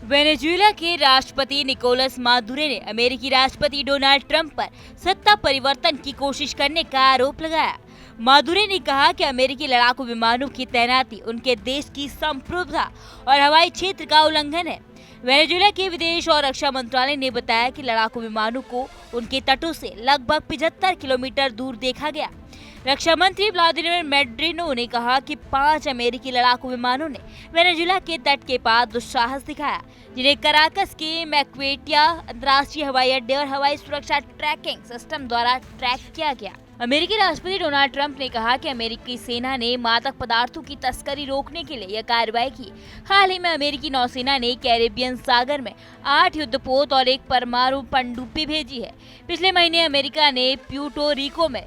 Venezuela के राष्ट्रपति Nicolas Maduro ने अमेरिकी राष्ट्रपति डोनाल्ड ट्रंप पर सत्ता परिवर्तन की कोशिश करने का आरोप लगाया। मादुरो ने कहा कि अमेरिकी लड़ाकू विमानों की तैनाती उनके देश की संप्रभुता और हवाई क्षेत्र का उल्लंघन है। वेनेजुएला के विदेश और रक्षा मंत्रालय ने बताया कि लड़ाकू विमानों को उनके तटों से लगभग 75 किलोमीटर दूर देखा गया। रक्षा मंत्री व्लादिमीर मेड्रिनो ने कहा कि 5 अमेरिकी लड़ाकू विमानों ने वेनेजुएला के तट के पास दुस्साहस दिखाया, जिन्हें कराकस के मैक्वेटिया अंतर्राष्ट्रीय हवाई अड्डे और हवाई सुरक्षा ट्रैकिंग सिस्टम द्वारा ट्रैक किया गया। अमेरिकी राष्ट्रपति डोनाल्ड ट्रंप ने कहा कि अमेरिकी सेना ने मादक पदार्थों की तस्करी रोकने के लिए यह कार्रवाई की। हाल ही में अमेरिकी नौसेना ने कैरेबियन सागर में 8 युद्धपोत और एक परमाणु पनडुब्बी भेजी है। पिछले महीने अमेरिका ने प्यूर्टो रिको में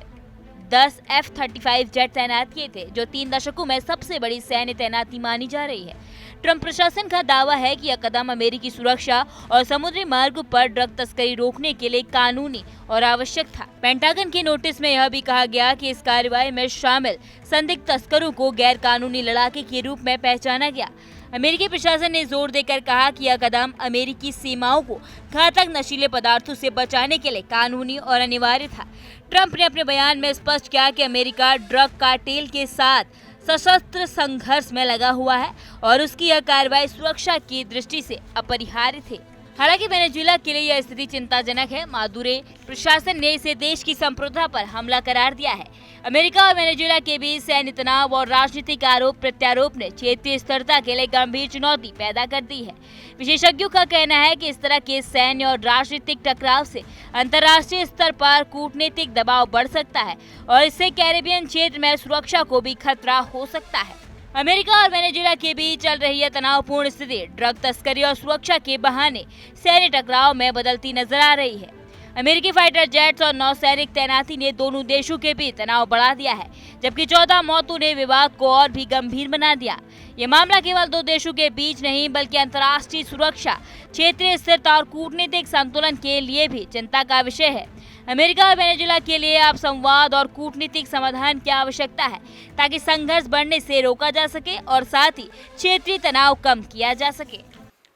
10 F-35 जेट तैनात किए थे, जो 3 दशकों में सबसे बड़ी सैन्य तैनाती मानी जा रही है। ट्रंप प्रशासन का दावा है कि यह कदम अमेरिकी सुरक्षा और समुद्री मार्ग पर ड्रग तस्करी रोकने के लिए कानूनी और आवश्यक था। पेंटागन के नोटिस में यह भी कहा गया कि इस कार्रवाई में शामिल संदिग्ध तस्करों को गैर कानूनी लड़ाके के रूप में पहचाना गया। अमेरिकी प्रशासन ने जोर देकर कहा कि यह कदम अमेरिकी सीमाओं को घातक नशीले पदार्थों से बचाने के लिए कानूनी और अनिवार्य था। ट्रंप ने अपने बयान में स्पष्ट किया कि अमेरिका ड्रग कार्टेल के साथ सशस्त्र संघर्ष में लगा हुआ है और उसकी यह कार्रवाई सुरक्षा की दृष्टि से अपरिहार्य थी। हालांकि वेनेजुएला के लिए यह स्थिति चिंताजनक है। मादुरो प्रशासन ने इसे देश की संप्रभुता पर हमला करार दिया है। अमेरिका और वेनेजुएला के बीच सैन्य तनाव और राजनीतिक आरोप प्रत्यारोप ने क्षेत्रीय स्थिरता के लिए गंभीर चुनौती पैदा कर दी है। विशेषज्ञों का कहना है कि इस तरह के सैन्य और राजनीतिक टकराव से अंतर्राष्ट्रीय स्तर पर कूटनीतिक दबाव बढ़ सकता है और इससे कैरेबियन क्षेत्र में सुरक्षा को भी खतरा हो सकता है। अमेरिका और वेनेजुएला के बीच चल रही यह तनावपूर्ण स्थिति ड्रग तस्करी और सुरक्षा के बहाने सैन्य टकराव में बदलती नजर आ रही है। अमेरिकी फाइटर जेट्स और नौसैनिक तैनाती ने दोनों देशों के बीच तनाव बढ़ा दिया है, जबकि 14 मौतों ने विवाद को और भी गंभीर बना दिया। ये मामला केवल दो देशों के बीच नहीं बल्कि अंतर्राष्ट्रीय सुरक्षा, क्षेत्रीय स्थिरता और कूटनीतिक संतुलन के लिए भी चिंता का विषय है। अमेरिका और वेनेजुएला के लिए अब संवाद और कूटनीतिक समाधान की आवश्यकता है, ताकि संघर्ष बढ़ने से रोका जा सके और साथ ही क्षेत्रीय तनाव कम किया जा सके।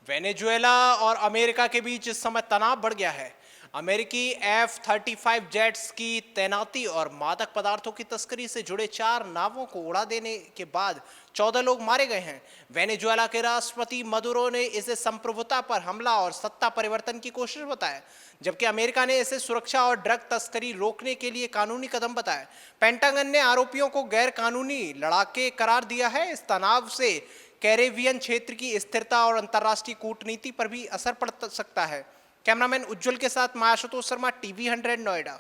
वेनेजुएला और अमेरिका के बीच इस समय तनाव बढ़ गया है। अमेरिकी F-35 जेट्स की तैनाती और मादक पदार्थों की तस्करी से जुड़े 4 नावों को उड़ा देने के बाद 14 लोग मारे गए हैं। वेनेजुएला के राष्ट्रपति मदुरो ने इसे संप्रभुता पर हमला और सत्ता परिवर्तन की कोशिश बताया, जबकि अमेरिका ने इसे सुरक्षा और ड्रग तस्करी रोकने के लिए कानूनी कदम बताया। पेंटागन ने आरोपियों को गैर कानूनी लड़ाके करार दिया है। इस तनाव से कैरेबियन क्षेत्र की स्थिरता और अंतर्राष्ट्रीय कूटनीति पर भी असर पड़ सकता है। कैमरामैन उज्जवल के साथ मैं आशुतोष शर्मा, TV 100 नोएडा।